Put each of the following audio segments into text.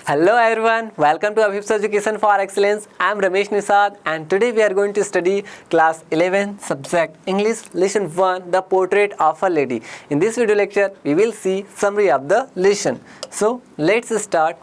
Hello everyone, welcome to Abhipsa Education for Excellence. I am Ramesh Nisad and today we are going to study class 11 subject English lesson 1 the portrait of a lady. In this video lecture we will see summary of the lesson. So let's start.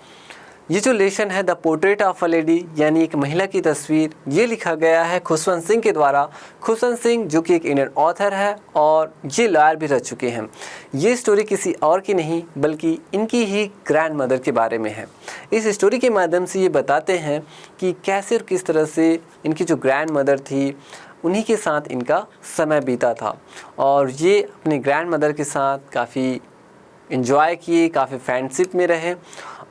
ये जो lesson है the portrait of a lady यानी एक महिला की तस्वीर, ये लिखा गया है खुशवंत सिंह के द्वारा। खुशवंत सिंह जो कि एक इंडियन ऑथर है और ये लॉयर भी रह चुके हैं। ये स्टोरी किसी और की नहीं बल्कि इनकी ही ग्रैंड मदर के बारे में है। इस स्टोरी के माध्यम से ये बताते हैं कि कैसे और किस तरह से इनकी जो ग्रैंड मदर थी उन्हीं के साथ इनका समय बीता था और ये अपनी ग्रैंड मदर के साथ काफ़ी इन्जॉय किए, काफ़ी फ्रेंडशिप में रहे।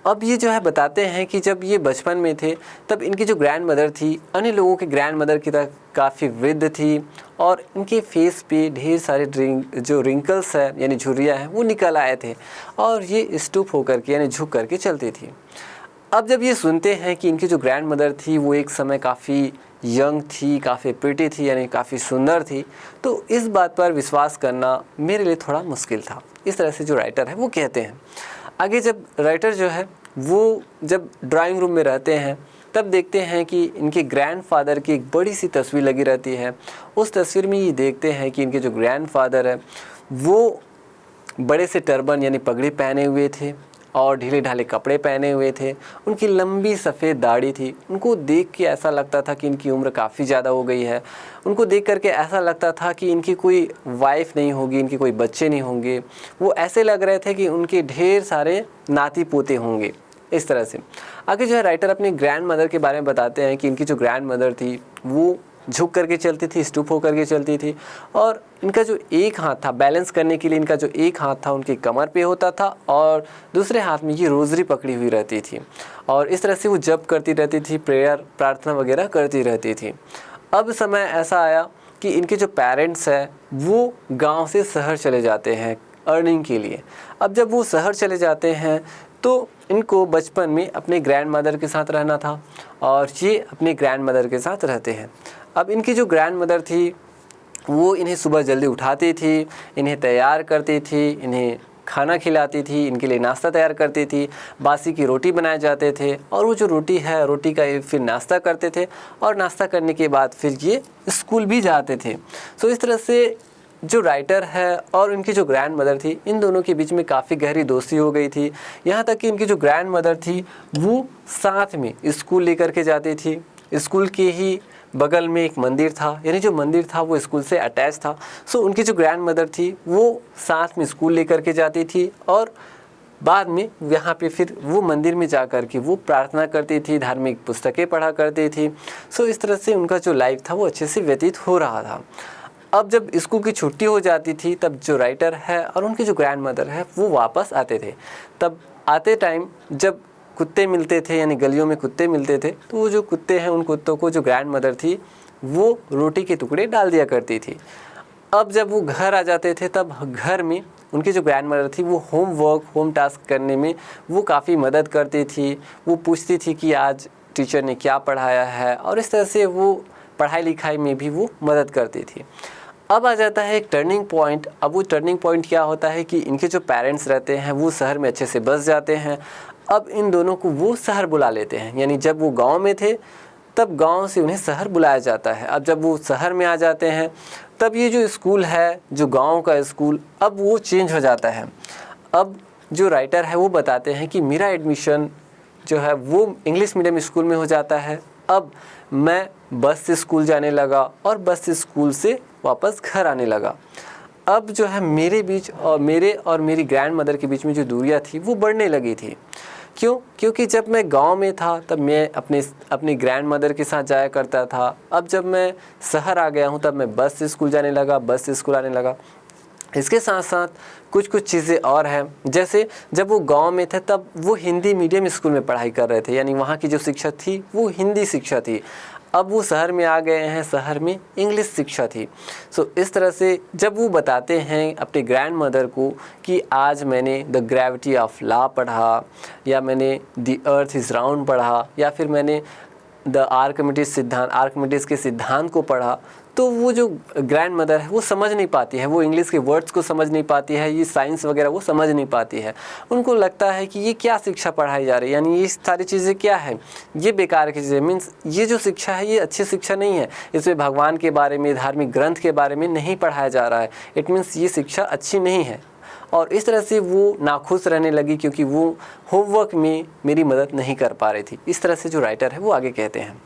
अब ये जो है बताते हैं कि जब ये बचपन में थे तब इनकी जो ग्रैंड मदर थी अन्य लोगों के ग्रैंड मदर की तरह काफ़ी वृद्ध थी और इनके फेस पे ढेर सारे जो रिंकल्स है यानी झुर्रियाँ हैं वो निकल आए थे और ये स्टूप होकर के यानी झुक करके चलती थी। अब जब ये सुनते हैं कि इनकी जो ग्रैंड मदर थी वो एक समय काफ़ी यंग थी, काफ़ी प्रिटी थी यानी काफ़ी सुंदर थी, तो इस बात पर विश्वास करना मेरे लिए थोड़ा मुश्किल था। इस तरह से जो राइटर है वो कहते हैं। आगे जब राइटर जो है वो जब ड्राइंग रूम में रहते हैं तब देखते हैं कि इनके ग्रैंडफादर की एक बड़ी सी तस्वीर लगी रहती है। उस तस्वीर में ये देखते हैं कि इनके जो ग्रैंडफादर है वो बड़े से टर्बन यानी पगड़ी पहने हुए थे और ढीले ढाले कपड़े पहने हुए थे। उनकी लंबी सफ़ेद दाढ़ी थी। उनको देख के ऐसा लगता था कि इनकी उम्र काफ़ी ज़्यादा हो गई है। उनको देख करके ऐसा लगता था कि इनकी कोई वाइफ नहीं होगी, इनके कोई बच्चे नहीं होंगे। वो ऐसे लग रहे थे कि उनके ढेर सारे नाती पोते होंगे। इस तरह से आगे जो है राइटर अपनी ग्रैंड मदर के बारे में बताते हैं कि इनकी जो ग्रैंड मदर थी वो झुक करके चलती थी, स्टूप होकर के चलती थी और इनका जो एक हाथ था बैलेंस करने के लिए, इनका जो एक हाथ था उनकी कमर पे होता था और दूसरे हाथ में ये रोज़री पकड़ी हुई रहती थी और इस तरह से वो जप करती रहती थी, प्रेयर प्रार्थना वगैरह करती रहती थी। अब समय ऐसा आया कि इनके जो पेरेंट्स हैं वो गाँव से शहर चले जाते हैं अर्निंग के लिए। अब जब वो शहर चले जाते हैं तो इनको बचपन में अपने ग्रैंड मदर के साथ रहना था और ये अपने ग्रैंड मदर के साथ रहते हैं। अब इनकी जो ग्रैंड मदर थी वो इन्हें सुबह जल्दी उठाती थी, इन्हें तैयार करती थी, इन्हें खाना खिलाती थी, इनके लिए नाश्ता तैयार करती थी, बासी की रोटी बनाए जाते थे और वो जो रोटी है रोटी का फिर नाश्ता करते थे और नाश्ता करने के बाद फिर ये स्कूल भी जाते थे। सो इस तरह से जो राइटर है और इनकी जो ग्रैंड मदर थी इन दोनों के बीच में काफ़ी गहरी दोस्ती हो गई थी। यहाँ तक कि इनकी जो ग्रैंड मदर थी वो साथ में स्कूल लेकर के जाती थी। स्कूल के ही बगल में एक मंदिर था यानी जो मंदिर था वो स्कूल से अटैच था। सो उनकी जो ग्रैंड मदर थी वो साथ में स्कूल लेकर के जाती थी और बाद में यहाँ पे फिर वो मंदिर में जा कर के वो प्रार्थना करती थी, धार्मिक पुस्तकें पढ़ा करती थी। सो इस तरह से उनका जो लाइफ था वो अच्छे से व्यतीत हो रहा था। अब जब स्कूल की छुट्टी हो जाती थी तब जो राइटर है और उनकी जो ग्रैंड मदर है वो वापस आते थे। तब आते टाइम जब कुत्ते मिलते थे यानी गलियों में कुत्ते मिलते थे तो वो जो कुत्ते हैं उन कुत्तों को जो ग्रैंड मदर थी वो रोटी के टुकड़े डाल दिया करती थी। अब जब वो घर आ जाते थे तब घर में उनकी जो ग्रैंड मदर थी वो होम टास्क करने में वो काफ़ी मदद करती थी। वो पूछती थी कि आज टीचर ने क्या पढ़ाया है और इस तरह से वो पढ़ाई लिखाई में भी वो मदद करती थी। अब आ जाता है एक टर्निंग पॉइंट। अब वो टर्निंग पॉइंट क्या होता है कि इनके जो पेरेंट्स रहते हैं वो शहर में अच्छे से बस जाते हैं। अब इन दोनों को वो शहर बुला लेते हैं यानी जब वो गांव में थे तब गांव से उन्हें शहर बुलाया जाता है। अब जब वो शहर में आ जाते हैं तब ये जो स्कूल है जो गांव का स्कूल अब वो चेंज हो जाता है। अब जो राइटर है वो बताते हैं कि मेरा एडमिशन जो है वो इंग्लिश मीडियम स्कूल में हो जाता है। अब मैं बस से स्कूल जाने लगा और बस से स्कूल से वापस घर आने लगा। अब जो है मेरे बीच और मेरी ग्रैंड मदर के बीच में जो दूरियां थी वो बढ़ने लगी थी। क्योंकि जब मैं गांव में था तब मैं अपनी ग्रैंड मदर के साथ जाया करता था। अब जब मैं शहर आ गया हूं तब मैं बस से स्कूल जाने लगा, बस से स्कूल आने लगा। इसके साथ साथ कुछ चीज़ें और हैं, जैसे जब वो गांव में थे तब वो हिंदी मीडियम स्कूल में पढ़ाई कर रहे थे यानी वहाँ की जो शिक्षा थी वो हिंदी शिक्षा थी। अब वो शहर में आ गए हैं, शहर में इंग्लिश शिक्षा थी। सो इस तरह से जब वो बताते हैं अपने ग्रैंड मदर को कि आज मैंने द ग्रेविटी ऑफ लॉ पढ़ा या मैंने द अर्थ इज़ राउंड पढ़ा या फिर मैंने द आर्किमिडीज के सिद्धांत को पढ़ा, तो वो जो ग्रैंड मदर है वो समझ नहीं पाती है, वो इंग्लिश के वर्ड्स को समझ नहीं पाती है, ये साइंस वगैरह वो समझ नहीं पाती है। उनको लगता है कि ये क्या शिक्षा पढ़ाई जा रही है, यानी ये सारी चीज़ें क्या है, ये बेकार की चीज़ें, मीन्स ये जो शिक्षा है ये अच्छी शिक्षा नहीं है, इसमें भगवान के बारे में, धार्मिक ग्रंथ के बारे में नहीं पढ़ाया जा रहा है, इट मीन्स ये शिक्षा अच्छी नहीं है। और इस तरह से वो नाखुश रहने लगी क्योंकि वो होमवर्क में मेरी मदद नहीं कर पा रही थी। इस तरह से जो राइटर है वो आगे कहते हैं।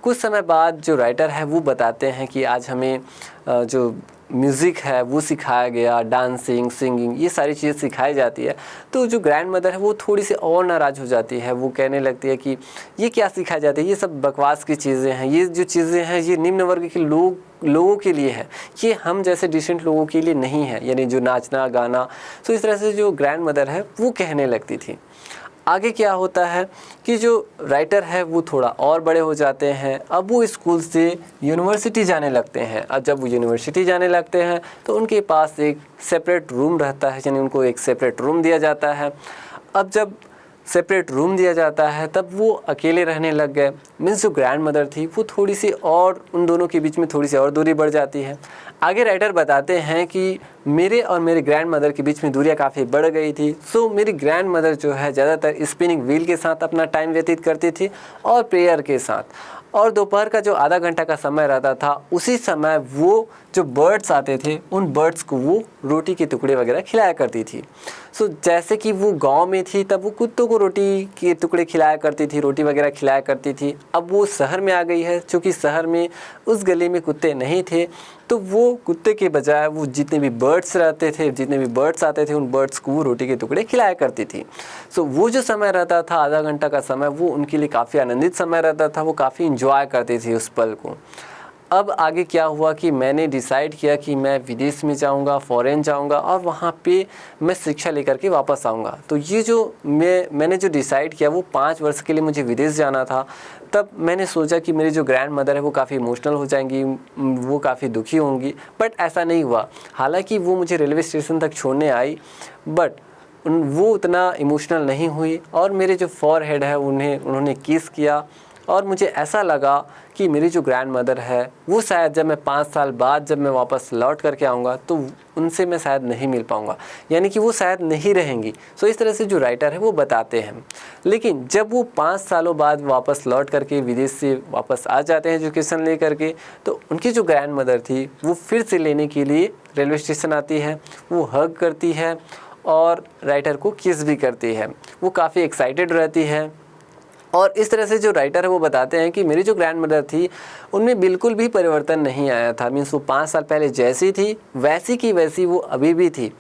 कुछ समय बाद जो राइटर है वो बताते हैं कि आज हमें जो म्यूज़िक है वो सिखाया गया, डांसिंग, सिंगिंग, ये सारी चीज़ें सिखाई जाती है। तो जो ग्रैंड मदर है वो थोड़ी सी और नाराज़ हो जाती है, वो कहने लगती है कि ये क्या सिखाया जाता है, ये सब बकवास की चीज़ें हैं, ये जो चीज़ें हैं ये निम्न वर्ग के लोगों के लिए है, ये हम जैसे डिसेंट लोगों के लिए नहीं है, यानी जो नाचना गाना। तो इस तरह से जो ग्रैंड मदर है वो कहने लगती थी। आगे क्या होता है कि जो राइटर है वो थोड़ा और बड़े हो जाते हैं, अब वो स्कूल से यूनिवर्सिटी जाने लगते हैं। अब जब वो यूनिवर्सिटी जाने लगते हैं तो उनके पास एक सेपरेट रूम रहता है, यानी उनको एक सेपरेट रूम दिया जाता है। अब जब सेपरेट रूम दिया जाता है तब वो अकेले रहने लग गए। मीन्स जो ग्रैंड मदर थी वो थोड़ी सी और, उन दोनों के बीच में थोड़ी सी और दूरी बढ़ जाती है। आगे राइटर बताते हैं कि मेरे और मेरे ग्रैंड मदर के बीच में दूरियां काफ़ी बढ़ गई थी। सो मेरी ग्रैंड मदर जो है ज़्यादातर स्पिनिंग व्हील के साथ अपना टाइम व्यतीत करती थी और प्रेयर के साथ, और दोपहर का जो आधा घंटा का समय रहता था उसी समय वो जो बर्ड्स आते थे उन बर्ड्स को वो रोटी के टुकड़े वगैरह खिलाया करती थी। सो जैसे कि वो गांव में थी तब वो कुत्तों को रोटी के टुकड़े खिलाया करती थी, रोटी वगैरह खिलाया करती थी। अब वो शहर में आ गई है, चूँकि शहर में उस गली में कुत्ते नहीं थे, तो वो कुत्ते के बजाय वो जितने भी बर्ड्स रहते थे, जितने भी बर्ड्स आते थे, उन बर्ड्स को वो रोटी के टुकड़े खिलाया करती थी। सो वो जो समय रहता था, आधा घंटा का समय, वो उनके लिए काफ़ी आनंदित समय रहता था, वो काफ़ी इंजॉय करती थी उस पल को। अब आगे क्या हुआ कि मैंने डिसाइड किया कि मैं विदेश में जाऊंगा, फॉरेन जाऊंगा और वहाँ पे मैं शिक्षा लेकर के वापस आऊंगा। तो ये जो मैंने जो डिसाइड किया वो 5 वर्ष के लिए मुझे विदेश जाना था। तब मैंने सोचा कि मेरी जो ग्रैंड मदर है वो काफ़ी इमोशनल हो जाएंगी, वो काफ़ी दुखी होंगी, बट ऐसा नहीं हुआ। हालांकि वो मुझे रेलवे स्टेशन तक छोड़ने आई, बट वो उतना इमोशनल नहीं हुई और मेरे जो फॉरहेड है उन्होंने किस किया। और मुझे ऐसा लगा कि मेरी जो ग्रैंड मदर है वो शायद जब मैं 5 साल बाद जब मैं वापस लौट करके आऊँगा तो उनसे मैं शायद नहीं मिल पाऊँगा, यानी कि वो शायद नहीं रहेंगी। सो इस तरह से जो राइटर है वो बताते हैं। लेकिन जब वो 5 सालों बाद वापस लौट करके विदेश से वापस आ जाते हैं एजुकेशन ले करके, तो उनकी जो ग्रैंड मदर थी वो फिर से लेने के लिए रेलवे स्टेशन आती है, वो हग करती है और राइटर को किस भी करती है, वो काफ़ी एक्साइटेड रहती है। और इस तरह से जो राइटर है वो बताते हैं कि मेरी जो ग्रैंड मदर थी उनमें बिल्कुल भी परिवर्तन नहीं आया था। मीन्स वो 5 साल पहले जैसी थी वैसी की वैसी वो अभी भी थी।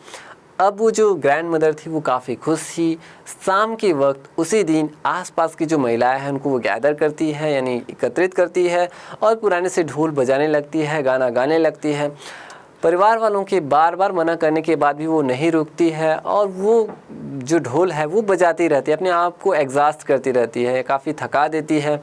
अब वो जो ग्रैंड मदर थी वो काफ़ी खुश थी। शाम के वक्त उसी दिन आसपास की जो महिलाएं हैं उनको वो गैदर करती है, यानी एकत्रित करती है और पुराने से ढोल बजाने लगती है, गाना गाने लगती है। परिवार वालों के बार बार मना करने के बाद भी वो नहीं रुकती है और वो जो ढोल है वो बजाती रहती है, अपने आप को एग्जॉस्ट करती रहती है, काफ़ी थका देती है।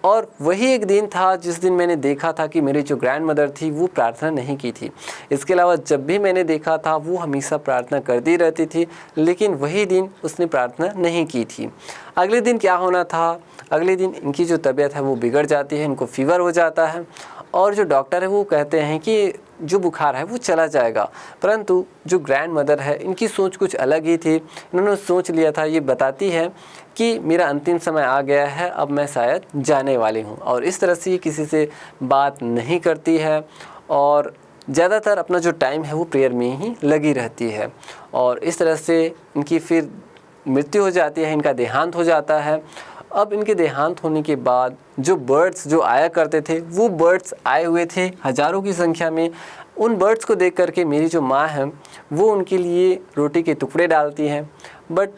और वही एक दिन था जिस दिन मैंने देखा था कि मेरी जो ग्रैंड मदर थी वो प्रार्थना नहीं की थी। इसके अलावा जब भी मैंने देखा था वो हमेशा प्रार्थना करती रहती थी, लेकिन वही दिन उसने प्रार्थना नहीं की थी। अगले दिन क्या होना था, अगले दिन इनकी जो तबीयत है वो बिगड़ जाती है, इनको फीवर हो जाता है और जो डॉक्टर है वो कहते हैं कि जो बुखार है वो चला जाएगा। परंतु जो ग्रैंड मदर है इनकी सोच कुछ अलग ही थी। इन्होंने सोच लिया था, ये बताती है कि मेरा अंतिम समय आ गया है, अब मैं शायद जाने वाली हूँ। और इस तरह से ये किसी से बात नहीं करती है और ज़्यादातर अपना जो टाइम है वो प्रेयर में ही लगी रहती है। और इस तरह से इनकी फिर मृत्यु हो जाती है, इनका देहांत हो जाता है। अब इनके देहांत होने के बाद जो बर्ड्स जो आया करते थे वो बर्ड्स आए हुए थे हज़ारों की संख्या में। उन बर्ड्स को देख करके मेरी जो माँ है वो उनके लिए रोटी के टुकड़े डालती हैं, बट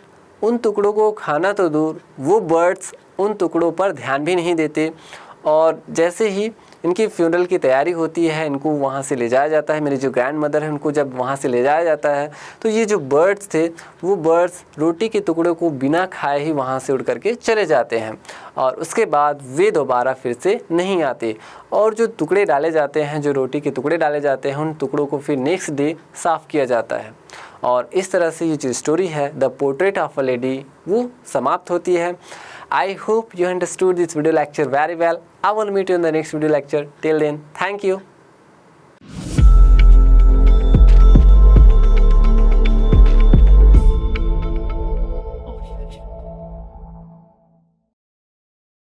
उन टुकड़ों को खाना तो दूर, वो बर्ड्स उन टुकड़ों पर ध्यान भी नहीं देते। और जैसे ही इनकी फ्यूनरल की तैयारी होती है, इनको वहाँ से ले जाया जाता है, मेरी जो ग्रैंड मदर है उनको जब वहाँ से ले जाया जाता है तो ये जो बर्ड्स थे वो बर्ड्स रोटी के टुकड़ों को बिना खाए ही वहाँ से उड़ करके चले जाते हैं और उसके बाद वे दोबारा फिर से नहीं आते। और जो टुकड़े डाले जाते हैं, जो रोटी के टुकड़े डाले जाते हैं, उन टुकड़ों को फिर नेक्स्ट डे साफ़ किया जाता है। और इस तरह से ये जो स्टोरी है the portrait of a lady वो समाप्त होती है। I hope you understood this video lecture very well. I will meet you in the next video lecture. Till then, thank you.